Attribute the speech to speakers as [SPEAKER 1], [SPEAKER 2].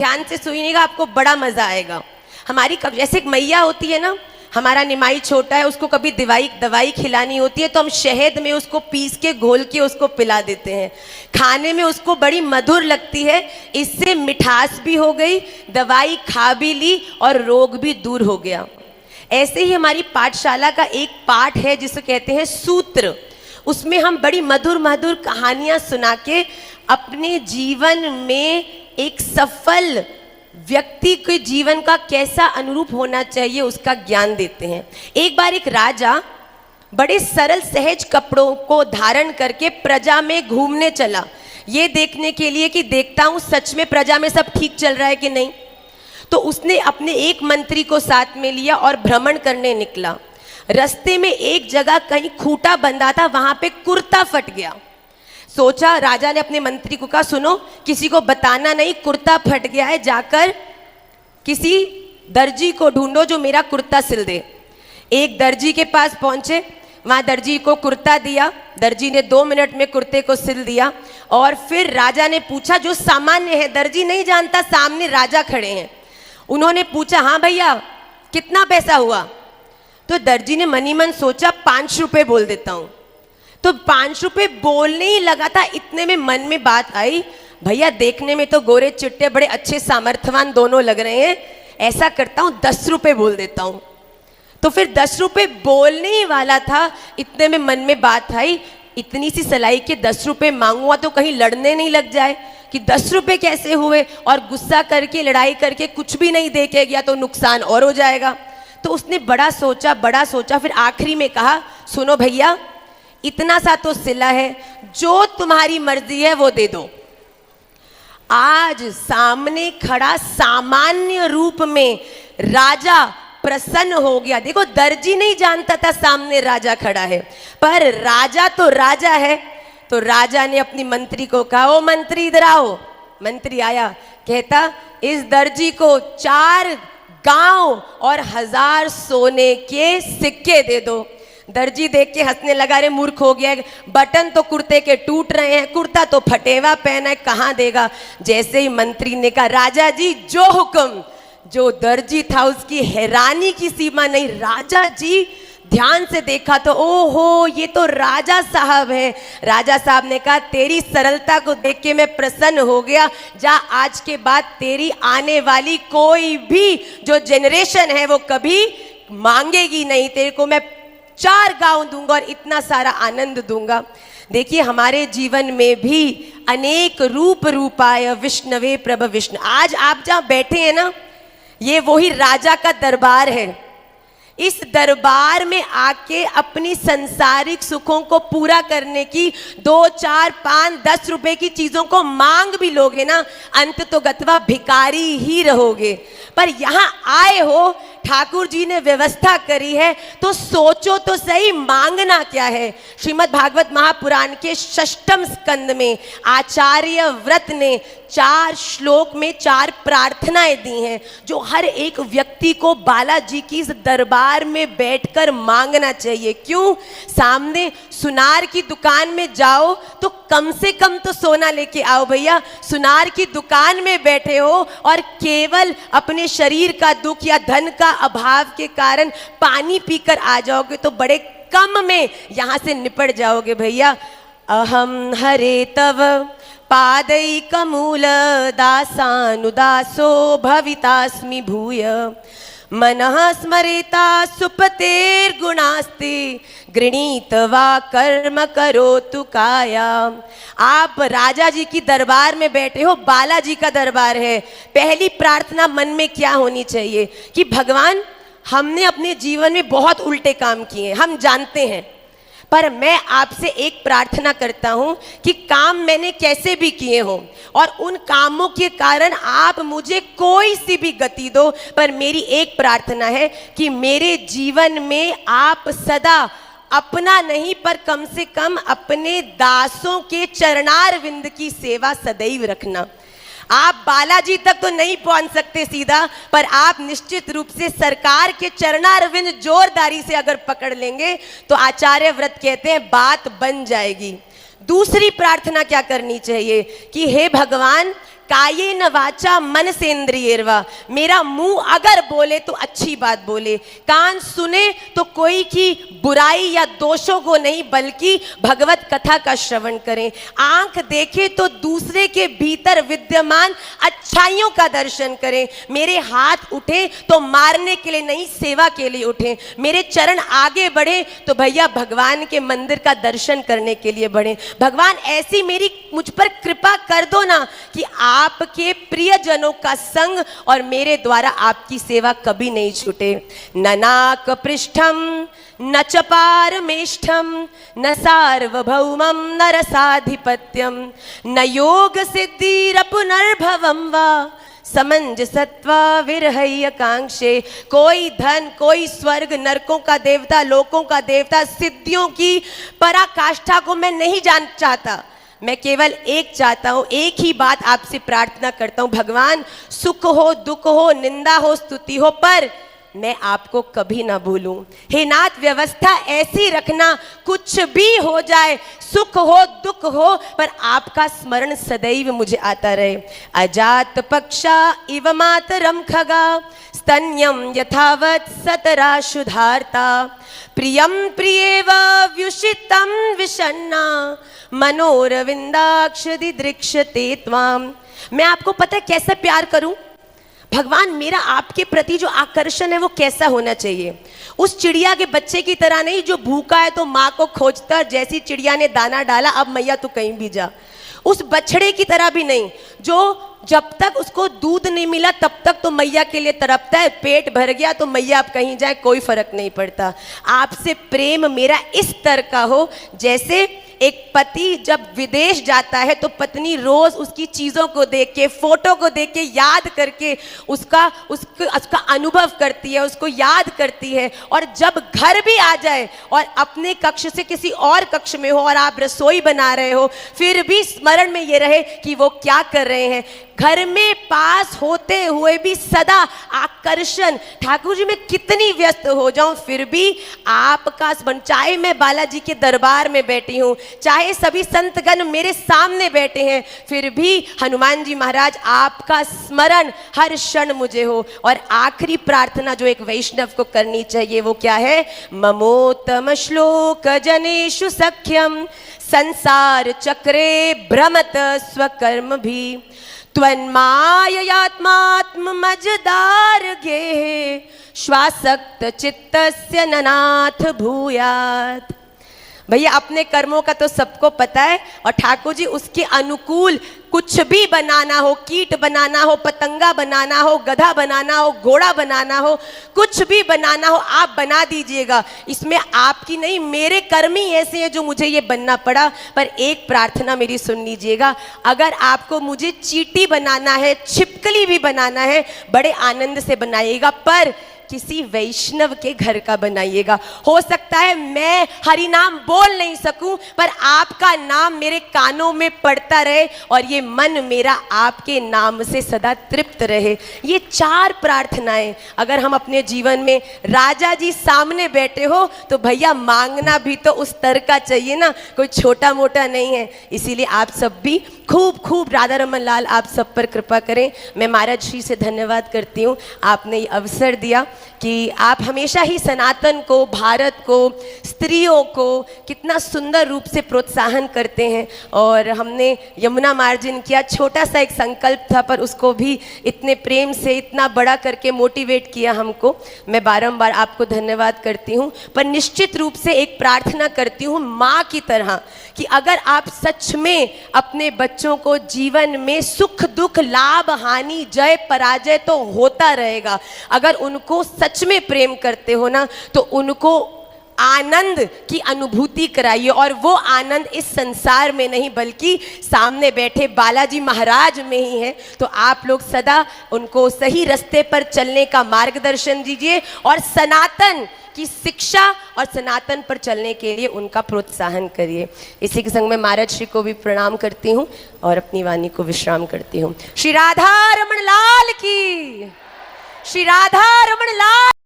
[SPEAKER 1] ध्यान से सुनिएगा, आपको बड़ा मजा आएगा। हमारी जैसे एक मैया होती है ना, हमारा निमाई छोटा है, उसको कभी दवाई खिलानी होती है तो हम शहद में उसको पीस के घोल के उसको पिला देते हैं। खाने में उसको बड़ी मधुर लगती है, इससे मिठास भी हो गई, दवाई खा भी ली और रोग भी दूर हो गया। ऐसे ही हमारी पाठशाला का एक पाठ है जिसे कहते हैं सूत्र। उसमें हम बड़ी मधुर मधुर कहानियां सुना के अपने जीवन में एक सफल व्यक्ति के जीवन का कैसा अनुरूप होना चाहिए उसका ज्ञान देते हैं। एक बार एक राजा बड़े सरल सहज कपड़ों को धारण करके प्रजा में घूमने चला, ये देखने के लिए कि देखता हूं सच में प्रजा में सब ठीक चल रहा है कि नहीं। तो उसने अपने एक मंत्री को साथ में लिया और भ्रमण करने निकला। रास्ते में एक जगह कहीं खूंटा बंधा था, वहां पे कुर्ता फट गया। सोचा, राजा ने अपने मंत्री को कहा, सुनो किसी को बताना नहीं, कुर्ता फट गया है, जाकर किसी दर्जी को ढूंढो जो मेरा कुर्ता सिल दे। एक दर्जी के पास पहुंचे, वहां दर्जी को कुर्ता दिया, दर्जी ने 2 मिनट में कुर्ते को सिल दिया। और फिर राजा ने पूछा, जो सामान्य है, दर्जी नहीं जानता सामने राजा खड़े हैं, उन्होंने पूछा, हाँ भैया कितना पैसा हुआ? तो दर्जी ने मनी मन सोचा 5 रुपए बोल देता हूं। तो 5 रुपए बोलने ही लगा था, इतने में मन में बात आई, भैया देखने में तो गोरे चिट्टे बड़े अच्छे सामर्थ्यवान दोनों लग रहे हैं, ऐसा करता हूं 10 रुपए बोल देता हूं। तो फिर 10 रुपए बोलने ही वाला था, इतने में मन में बात आई, इतनी सी सलाई के 10 रुपए मांगूंगा तो कहीं लड़ने नहीं लग जाए कि 10 रुपए कैसे हुए, और गुस्सा करके लड़ाई करके कुछ भी नहीं दे के गया तो नुकसान और हो जाएगा। तो उसने बड़ा सोचा, फिर आखिरी में कहा, सुनो भैया इतना सा तो सिला है, जो तुम्हारी मर्जी है वो दे दो। आज सामने खड़ा सामान्य रूप में राजा प्रसन्न हो गया। देखो दर्जी नहीं जानता था सामने राजा खड़ा है, पर राजा तो राजा है। तो राजा ने अपनी मंत्री को कहा, ओ मंत्री इधर आओ। मंत्री आया, कहता, इस दर्जी को 4 गांव और 1000 सोने के सिक्के दे दो। दर्जी देख के हंसने लगा, रे मूर्ख हो गया, बटन तो कुर्ते के टूट रहे हैं, कुर्ता तो फटेवा पहना है, कहाँ देगा। जैसे ही मंत्री ने कहा, राजा जी जो हुक्म। जो दर्जी था उसकी हैरानी की सीमा नहीं, राजा जी ध्यान से देखा तो ओहो ये तो राजा साहब है। राजा साहब ने कहा, तेरी सरलता को देख के मैं प्रसन्न हो गया, जा आज के बाद तेरी आने वाली कोई भी जो जनरेशन है वो कभी मांगेगी नहीं, तेरे को मैं 4 गांव दूंगा और इतना सारा आनंद दूंगा। देखिए हमारे जीवन में भी अनेक रूप रूपाय विष्णवे प्रभ विष्णु। आज आप जहां बैठे हैं ना, ये वही राजा का दरबार है। इस दरबार में आके अपनी संसारिक सुखों को पूरा करने की 2, 4, 5, 10 रुपए की चीजों को मांग भी लोगे ना, अंत तो गत्वा भिखारी ही रहोगे। पर यहां आए हो, ठाकुर जी ने व्यवस्था करी है, तो सोचो तो सही मांगना क्या है। श्रीमद् भागवत महापुराण के 6वें स्कंद में आचार्य व्रत ने 4 श्लोक में 4 प्रार्थनाएं दी हैं, जो हर एक व्यक्ति को बालाजी की इस दरबार में बैठकर मांगना चाहिए। क्यों? सामने सुनार की दुकान में जाओ तो कम से कम तो सोना लेके आओ भैया। सुनार की दुकान में बैठे हो और केवल अपने शरीर का दुख या धन का अभाव के कारण पानी पीकर आ जाओगे तो बड़े कम में यहां से निपट जाओगे भैया। अहम हरे तव पादैकमूल दासानुदासो भवितास्मि भूय मनः स्मरेता सुपतेर्गुणास्ति गृणीत वा कर्म करोतु काया। आप राजा जी की दरबार में बैठे हो, बालाजी का दरबार है। पहली प्रार्थना मन में क्या होनी चाहिए कि भगवान हमने अपने जीवन में बहुत उल्टे काम किए, हम जानते हैं, पर मैं आपसे एक प्रार्थना करता हूं कि काम मैंने कैसे भी किए हों और उन कामों के कारण आप मुझे कोई सी भी गति दो, पर मेरी एक प्रार्थना है कि मेरे जीवन में आप सदा अपना नहीं पर कम से कम अपने दासों के चरणार विंद की सेवा सदैव रखना। आप बालाजी तक तो नहीं पहुंच सकते सीधा, पर आप निश्चित रूप से सरकार के चरणारविंद जोरदारी से अगर पकड़ लेंगे तो आचार्य व्रत कहते हैं बात बन जाएगी। दूसरी प्रार्थना क्या करनी चाहिए कि हे भगवान, कायेन वाचा मन से इंद्रियर्वा, मेरा मुंह अगर बोले तो अच्छी बात बोले, कान सुने तो कोई की बुराई या दोषों को नहीं बल्कि भगवत कथा का श्रवण करें, आंख देखे तो दूसरे के भीतर विद्यमान अच्छाइयों का दर्शन करें, मेरे हाथ उठे तो मारने के लिए नहीं सेवा के लिए उठे, मेरे चरण आगे बढ़े तो भैया भगवान के मंदिर का दर्शन करने के लिए बढ़े। भगवान ऐसी मेरी मुझ पर कृपा कर दो ना कि आपके प्रियजनों का संग और मेरे द्वारा आपकी सेवा कभी नहीं छूटे। न नाक पृष्ठम न च पारमेष्ठम न सार्वभौमम न रसाधिपत्यम न योग सिद्धिरपुनर्भवम वा समंजसत्वा विरहय कांक्षे। कोई धन, कोई स्वर्ग, नरकों का देवता, लोकों का देवता, सिद्धियों की पराकाष्ठा को मैं नहीं जान चाहता, मैं केवल एक चाहता हूं, एक ही बात आपसे प्रार्थना करता हूं, भगवान सुख हो दुख हो निंदा हो स्तुति हो पर मैं आपको कभी ना भूलूं। हे नाथ व्यवस्था ऐसी रखना, कुछ भी हो जाए, सुख हो दुख हो पर आपका स्मरण सदैव मुझे आता रहे। अजात पक्षा इव मातरम खगा स्तन्यम यथावत सतरा शुधारता प्रियम प्रियेव व्युषितम विषन्ना मनोरविंदाक्ष दिदृक्षते त्वाम। मैं आपको पता है कैसे प्यार करूं भगवान, मेरा आपके प्रति जो आकर्षण है वो कैसा होना चाहिए, उस चिड़िया के बच्चे की तरह नहीं जो भूखा है तो माँ को खोजता, जैसी चिड़िया ने दाना डाला अब मैया तू कहीं भी जा, उस बछड़े की तरह भी नहीं जो जब तक उसको दूध नहीं मिला तब तक तो मैया के लिए तड़पता है, पेट भर गया तो मैया आप कहीं जाए कोई फर्क नहीं पड़ता। आपसे प्रेम मेरा इस तरह का हो जैसे एक पति जब विदेश जाता है तो पत्नी रोज उसकी चीजों को देख के, फोटो को देख के याद करके उसका अनुभव करती है, उसको याद करती है, और जब घर भी आ जाए और अपने कक्ष से किसी और कक्ष में हो और आप रसोई बना रहे हो फिर भी स्मरण में ये रहे कि वो क्या कर रहे हैं। घर में पास होते हुए भी सदा आकर्षण, ठाकुर जी मैं कितनी व्यस्त हो जाऊं फिर भी आपका स्मरण, चाहे मैं बालाजी के दरबार में बैठी हूं, चाहे सभी संतगण मेरे सामने बैठे हैं, फिर भी हनुमान जी महाराज आपका स्मरण हर क्षण मुझे हो। और आखिरी प्रार्थना जो एक वैष्णव को करनी चाहिए वो क्या है, ममोत्तम श्लोक जनेषु सख्यम संसार चक्रे भ्रमत स्वकर्म भी त्वन्माययात्मात्म मजदार गे श्वासक्त चित्तस्य ननाथ भूयात्। भैया अपने कर्मों का तो सबको पता है और ठाकुर जी उसके अनुकूल कुछ भी बनाना हो, कीट बनाना हो, पतंगा बनाना हो, गधा बनाना हो, घोड़ा बनाना हो, कुछ भी बनाना हो आप बना दीजिएगा, इसमें आपकी नहीं मेरे कर्म ही ऐसे हैं जो मुझे ये बनना पड़ा। पर एक प्रार्थना मेरी सुन लीजिएगा, अगर आपको मुझे चींटी बनाना है, छिपकली भी बनाना है, बड़े आनंद से बनाइएगा पर किसी वैष्णव के घर का बनाइएगा। हो सकता है मैं हरि नाम बोल नहीं सकूं पर आपका नाम मेरे कानों में पड़ता रहे और ये मन मेरा आपके नाम से सदा तृप्त रहे। ये 4 प्रार्थनाएं अगर हम अपने जीवन में, राजा जी सामने बैठे हो तो भैया मांगना भी तो उस स्तर का चाहिए ना, कोई छोटा मोटा नहीं है। इसीलिए आप सब भी खूब खूब राधा रमन लाल आप सब पर कृपा करें। मैं महाराज श्री से धन्यवाद करती हूँ, आपने ये अवसर दिया कि आप हमेशा ही सनातन को, भारत को, स्त्रियों को कितना सुंदर रूप से प्रोत्साहन करते हैं। और हमने यमुना मार्जिन किया, छोटा सा एक संकल्प था पर उसको भी इतने प्रेम से इतना बड़ा करके मोटिवेट किया हमको। मैं बारंबार आपको धन्यवाद करती हूँ पर निश्चित रूप से एक प्रार्थना करती हूँ माँ की तरह कि अगर आप सच में अपने बच्चों को जीवन में सुख दुख लाभ हानि जय पराजय तो होता रहेगा, अगर उनको सच में प्रेम करते हो ना तो उनको आनंद की अनुभूति कराइए। और वो आनंद इस संसार में नहीं बल्कि सामने बैठे बालाजी महाराज में ही है। तो आप लोग सदा उनको सही रास्ते पर चलने का मार्गदर्शन दीजिए और सनातन की शिक्षा और सनातन पर चलने के लिए उनका प्रोत्साहन करिए। इसी के संग में महाराज श्री को भी प्रणाम करती हूँ और अपनी वाणी को विश्राम करती हूँ। श्री राधा रमन लाल की, श्री राधा रमन लाल।